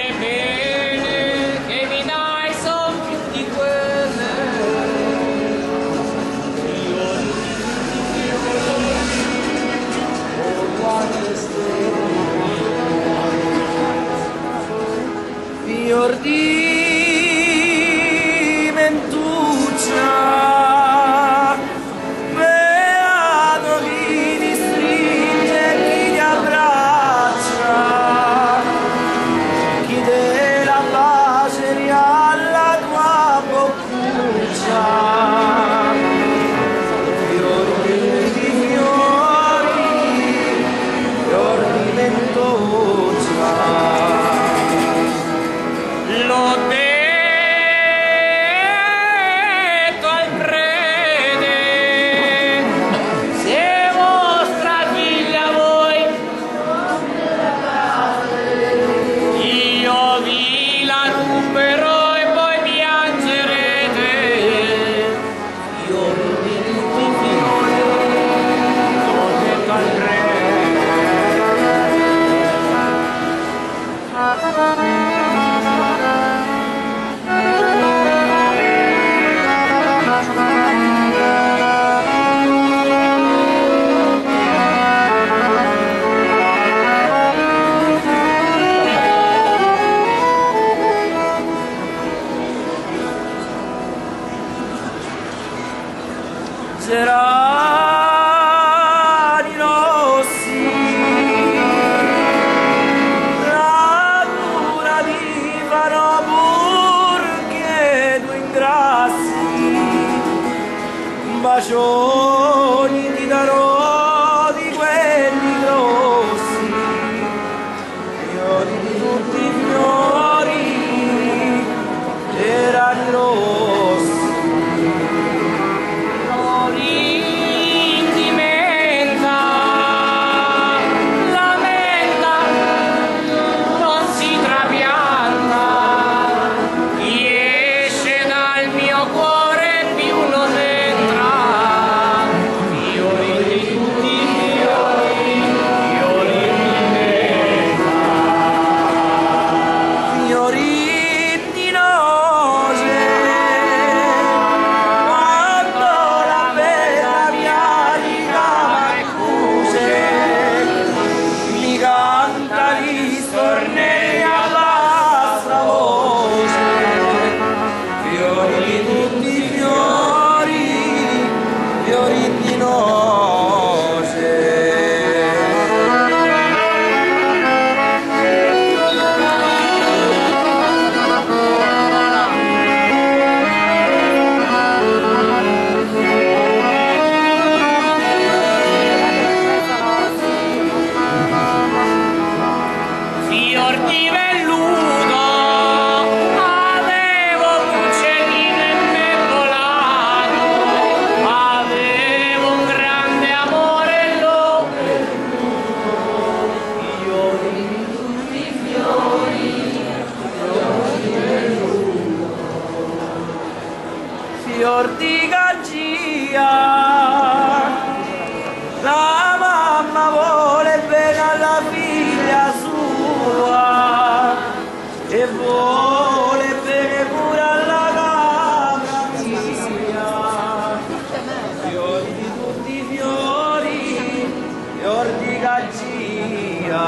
e bene che mi dai son più di quelle. Fior di mentuccia, beato chi ti stringe e chi ti abbraccia, chi della pace rialla tua boccuccia. Fior di fiori, fior di mentuccia. L'ho detto al prete, se vostra figlia voi, io vi la ruberò e poi piangerete. Io vi tutti i fiori, l'ho detto al gerani rossi, la luna vivano purché tu ingrassi, bacioni ti darò di quelli grossi, fiori di tutti i fiori, gerani rossi. Fior di Gagia, la mamma vuole bene alla figlia sua e vuole bene pure alla capra mia. Fior di tutti i fiori, fior di Gagia.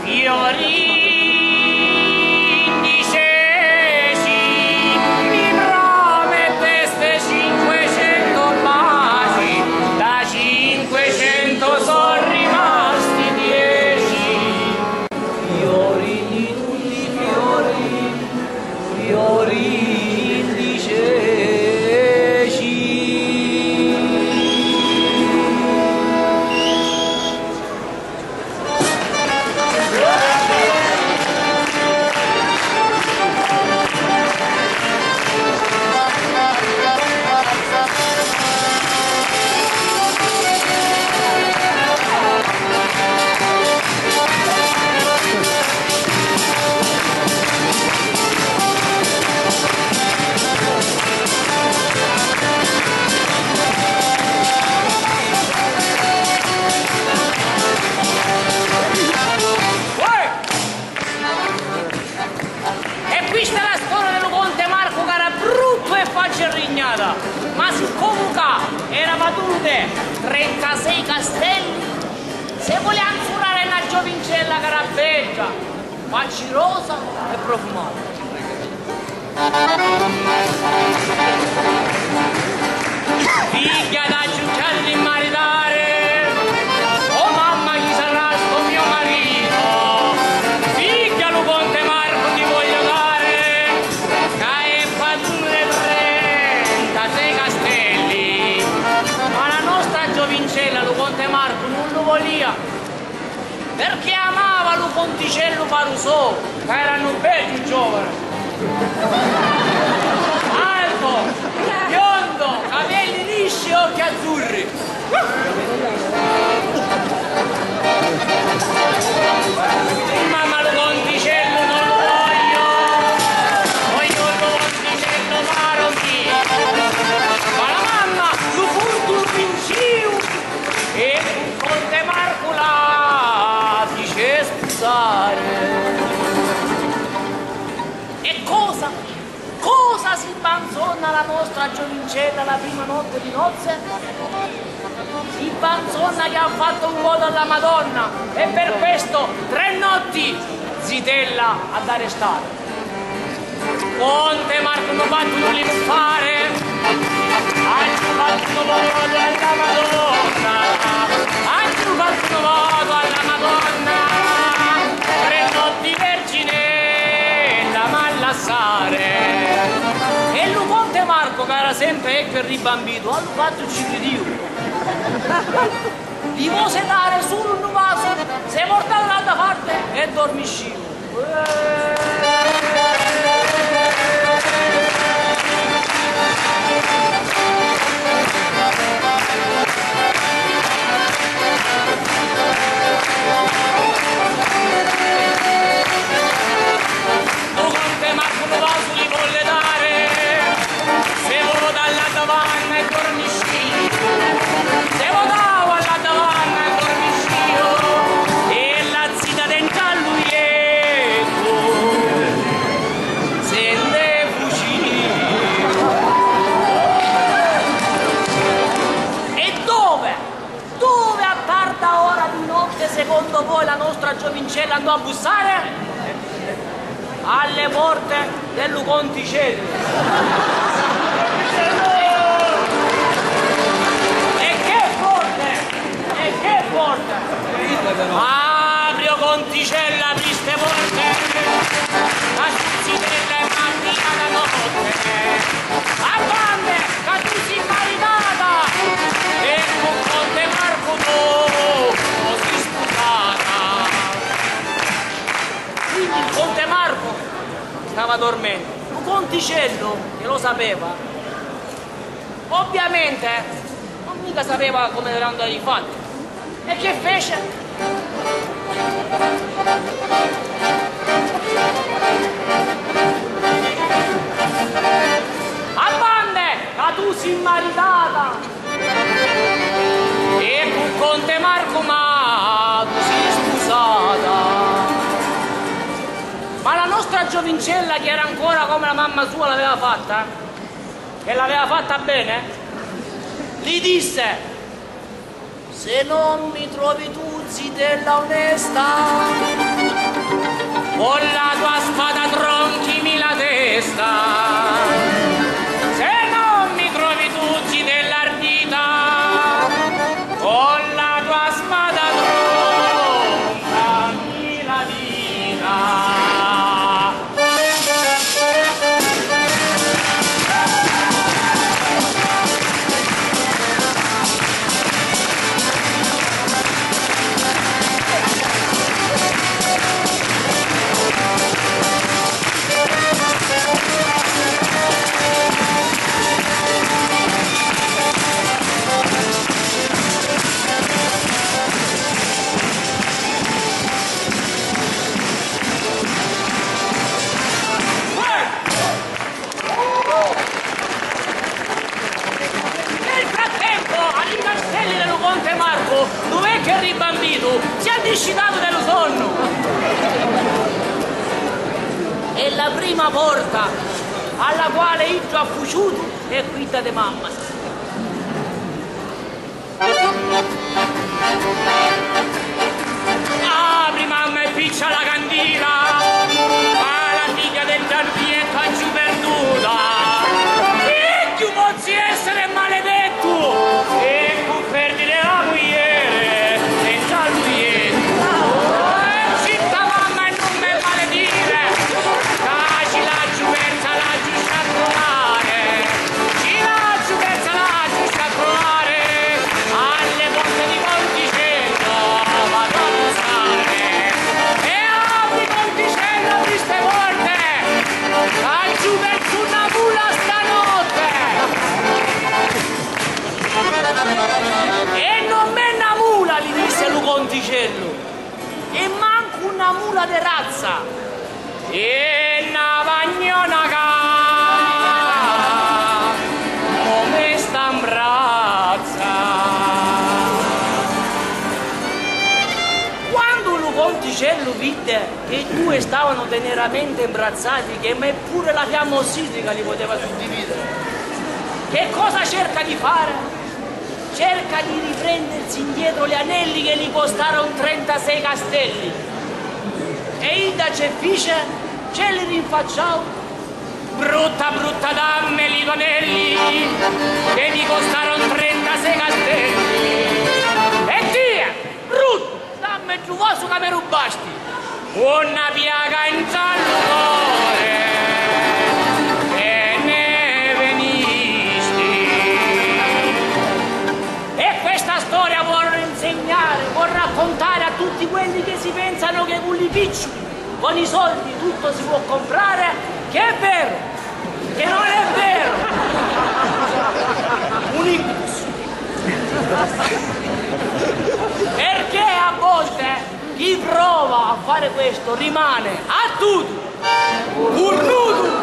Fiori Ponte, 36 castelli. Se vogliamo furare una giovincella carabeggia, facci rosa e profumata. Figlia da giudicarli in maritare, oh mamma chi sarà sto mio marito, figlia lo Conte Marco ti voglio dare, che è padrone 36 castelli, ma la nostra giovincella lo Conte Marco non lo voleva, perché amava lo Conticello Parusò, che erano belli giovani. Alto, biondo, capelli lisci e occhi azzurri. Mamma lo Conticello non lo voglio lo Conticello marocchino. Ma la mamma lo furto pinciu e il Conte Marco la dice sposare. Cosa si panzona la nostra giovincella la prima notte di nozze? Si panzona che ha fatto un voto alla Madonna e per questo 3 notti zitella ad arrestare. Conte Marco non fatto non li fare, hanno fatto un voto alla Madonna, hanno fatto un voto alla Madonna, 3 notti vergine da mallassare. E il Conte Marco, che era sempre ecco e ribambito, hanno fatto uccidere Dio. Li può sedare solo un vaso, si portato dall'altra parte e dormiscivo. Conte Marco un vaso li volle dare, se volo dalla tavanna e dormiscivo, se volavo alla tavanna e dormiscivo, e la zita dentro lui se ne fuggì. E dove? Dove a tarda ora di notte secondo voi la nostra giovincella andò a bussare? Alle porte del Conticello. E che porte? E che porte? Apri o Conticello, apri ste porte, la zitella è mattina da notte, a bande, che tu sei maritata, e con Conte Marco tu si sputata. Quindi il Conte Marco stava dormendo, il Conticello, che lo sapeva, ovviamente non mica sapeva come erano andati i fatti. E che fece? A bande, che tu sei maritata, e con Conte Marco ma tu sei sposata. Ma la nostra giovincella, che era ancora come la mamma sua l'aveva fatta, e l'aveva fatta bene, gli disse: se non mi trovi tu zitella onesta, con la tua spada tronchimi la testa. Se non mi trovi tu zitella ardita, con la tua spada troncami la vita. Conte Marco, dov'è che è ribambito? Si è discitato dello sonno. E la prima porta alla quale io ho fuciuto è quella di mamma. Apri mamma e piccia la candela, ma la figlia del giardinetto è giù perduta. E tu posso essere maledetto e tu perdere la moglie senza lui. Città mamma e non me maledire, caci la giù versa la giusta a trovare, ci la giù versa la giusta a trovare, alle porte di Ponticello vado a bussare, e apri Ponticello queste porte, giù verso una mula stanotte, e non me una mula, gli disse Lu Ponticello, e manco una mula de razza, e una vagnona ca come sta in brazza. Quando Lu Ponticello vide che i due stavano teneramente imbrazzati, che neppure la fiamma ossidrica li poteva suddividere, che cosa cerca di fare? Cerca di riprendersi indietro gli anelli che gli costarono 36 castelli. E Ida ce fece, ce li rinfacciò. Brutta damme gli anelli che mi costarono 36 castelli. E via, brutto, dammi giù su che mi rubasti. Una piaga in giallo e ne venisti. E questa storia vuole insegnare, vuol raccontare a tutti quelli che si pensano che con i piccoli, con i soldi tutto si può comprare, che è vero, che non è vero. Un incus. Perché a volte chi prova a fare questo rimane a tutto, urnuto.